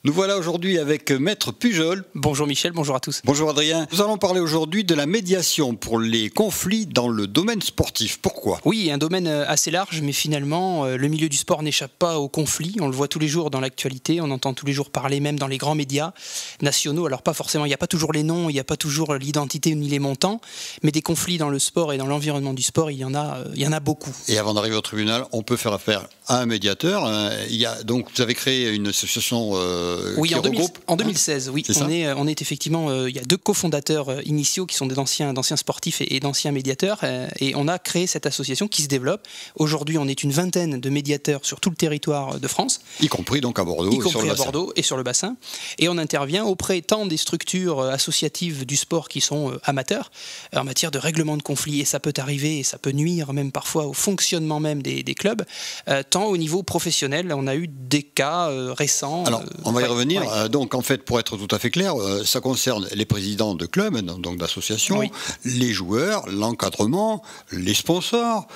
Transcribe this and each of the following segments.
Nous voilà aujourd'hui avec Maître Pujol. Bonjour Michel, bonjour à tous. Bonjour Adrien. Nous allons parler aujourd'hui de la médiation pour les conflits dans le domaine sportif. Pourquoi ? Oui, un domaine assez large, mais finalement, le milieu du sport n'échappe pas aux conflits. On le voit tous les jours dans l'actualité, on entend tous les jours parler, même dans les grands médias nationaux. Alors pas forcément, il n'y a pas toujours les noms, il n'y a pas toujours l'identité ni les montants, mais des conflits dans le sport et dans l'environnement du sport, il y en a beaucoup. Et avant d'arriver au tribunal, on peut faire affaire à un médiateur. Donc vous avez créé une association oui, qui regroupe... en 2016, oui. On est effectivement, il y a deux cofondateurs initiaux qui sont d'anciens sportifs et d'anciens médiateurs, et on a créé cette association qui se développe. Aujourd'hui, on est une vingtaine de médiateurs sur tout le territoire de France. Y compris donc à Bordeaux, et sur le bassin. Et on intervient auprès tant des structures associatives du sport qui sont amateurs, en matière de règlement de conflits, et ça peut arriver, et ça peut nuire même parfois au fonctionnement même des clubs, tant au niveau professionnel. On a eu des cas récents. Alors, on va y revenir. Ouais. Donc, en fait, pour être tout à fait clair, ça concerne les présidents de clubs, donc d'associations, oui, les joueurs, l'encadrement, les sponsors,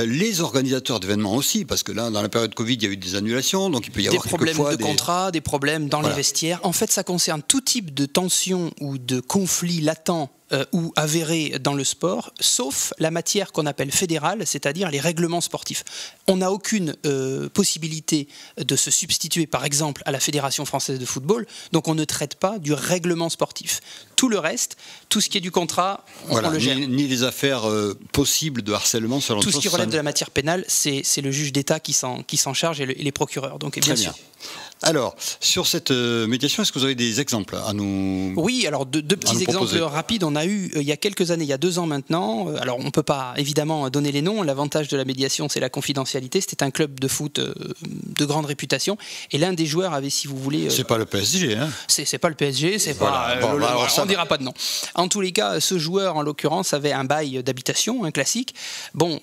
les organisateurs d'événements aussi, parce que là, dans la période Covid, il y a eu des annulations, donc il peut y avoir des problèmes de contrat, des problèmes dans les vestiaires. En fait, ça concerne tout type de tension ou de conflit latent ou avéré dans le sport, sauf la matière qu'on appelle fédérale, c'est-à-dire les règlements sportifs. On n'a aucune possibilité de se substituer, par exemple, à la Fédération française de football, donc on ne traite pas du règlement sportif. Tout le reste, tout ce qui est du contrat, voilà, on le gère. Ni les affaires possibles de harcèlement selon tout ce qui relève de la matière pénale, c'est le juge d'État qui s'en charge et les procureurs. Donc, bien sûr. Alors, sur cette médiation, est-ce que vous avez des exemples à nous Oui, alors deux petits exemples rapides. On a eu, il y a quelques années, il y a 2 ans maintenant, alors on ne peut pas évidemment donner les noms, l'avantage de la médiation, c'est la confidentialité. C'était un club de foot de grande réputation, et l'un des joueurs avait, si vous voulez... c'est pas le PSG, hein ? C'est pas le PSG, c'est pas... on ne dira pas de nom. En tous les cas, ce joueur, en l'occurrence, avait un bail d'habitation, un classique. Bon,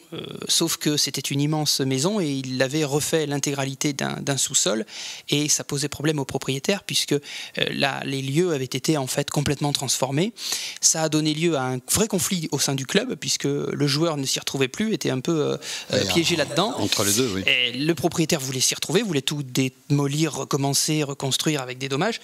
sauf que c'était une immense maison, et il avait refait l'intégralité d'un sous-sol, et ça posait problème aux propriétaires puisque les lieux avaient été en fait complètement transformés. Ça a donné lieu à un vrai conflit au sein du club puisque le joueur ne s'y retrouvait plus, était un peu piégé là-dedans. Entre les deux, oui. Et le propriétaire voulait s'y retrouver, voulait tout démolir, recommencer, reconstruire avec des dommages.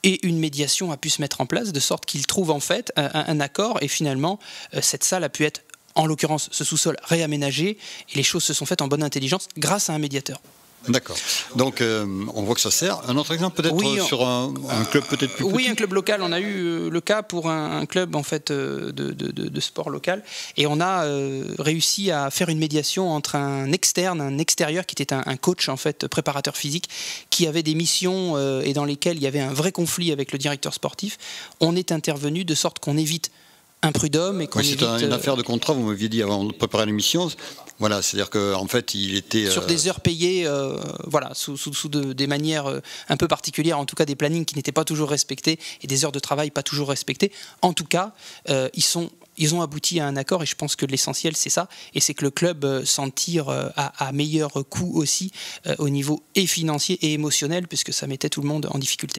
Et une médiation a pu se mettre en place de sorte qu'il trouve en fait un accord, et finalement cette salle a pu être, en l'occurrence ce sous-sol, réaménagé, et les choses se sont faites en bonne intelligence grâce à un médiateur. D'accord. Donc on voit que ça sert. Un autre exemple peut-être sur un club peut-être plus petit. Oui, un club local. On a eu le cas pour un club en fait de sport local, et on a réussi à faire une médiation entre un extérieur qui était un coach en fait préparateur physique, qui avait des missions et dans lesquelles il y avait un vrai conflit avec le directeur sportif. On est intervenu de sorte qu'on évite un prud'homme et qu'on évite... C'est une affaire de contrat, vous m'aviez dit avant de préparer l'émission. Voilà, c'est-à-dire qu'en fait, il était... Sur des heures payées, voilà, sous des manières un peu particulières, en tout cas des plannings qui n'étaient pas toujours respectés et des heures de travail pas toujours respectées. En tout cas, ils ont abouti à un accord, et je pense que l'essentiel, c'est ça, et c'est que le club s'en tire à meilleur coût aussi au niveau et financier et émotionnel, puisque ça mettait tout le monde en difficulté.